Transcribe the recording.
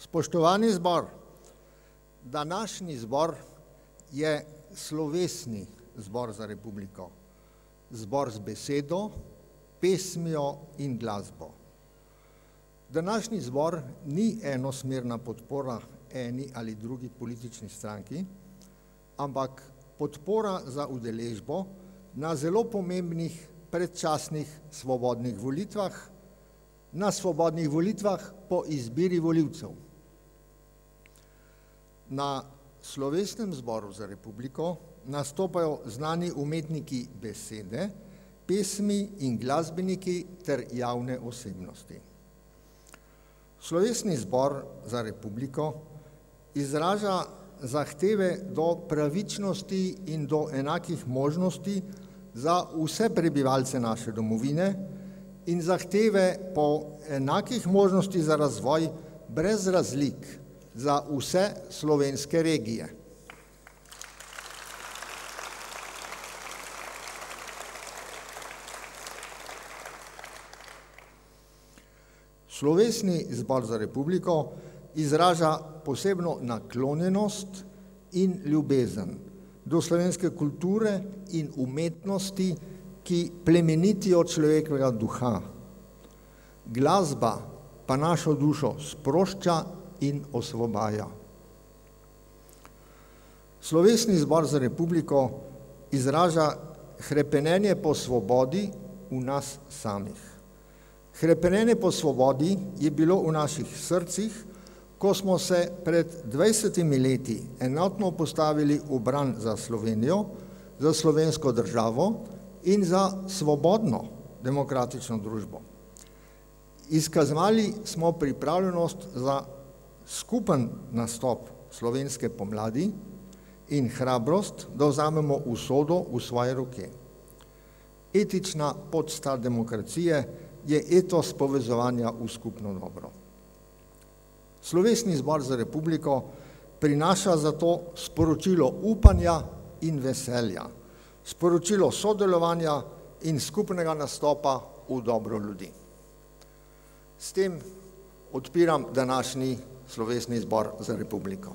Spoštovani zbor, današnji zbor je slovesni zbor za republiko, zbor z besedo, pesmijo in glasbo. Današnji zbor ni enosmerna podpora eni ali drugi politični stranki, ampak podpora za udeležbo na zelo pomembnih predčasnih svobodnih volitvah, na svobodnih volitvah po izbiri volivcev. Na slovesnem zboru za republiko nastopajo znani umetniki besede, pesmi in glasbeniki ter javne osebnosti. Slovesni zbor za republiko izraža zahteve do pravičnosti in do enakih možnosti za vse prebivalce naše domovine in zahteve po enakih možnosti za razvoj brez razlik za vse slovenske regije. Slovesni zbor za republiko izraža posebno naklonjenost in ljubezen do slovenske kulture in umetnosti, ki plemenitijo človekovega duha. Glasba pa našo dušo sprošča in osvobaja. Slovesni zbor za republiko izraža hrepenenje po svobodi v nas samih. Hrepenenje po svobodi je bilo v naših srcih, ko smo se pred 20 leti enotno postavili v bran za Slovenijo, za slovensko državo in za svobodno demokratično družbo. Izkazali smo pripravljenost za skupen nastop slovenske pomladi in hrabrost, da vzamemo usodo v svoje roke. Etična podstat demokracije je etos povezovanja v skupno dobro. Slovesni zbor za republiko prinaša zato sporočilo upanja in veselja, sporočilo sodelovanja in skupnega nastopa v dobro ljudi. S tem odpiram današnji slovesni zbor za republiko.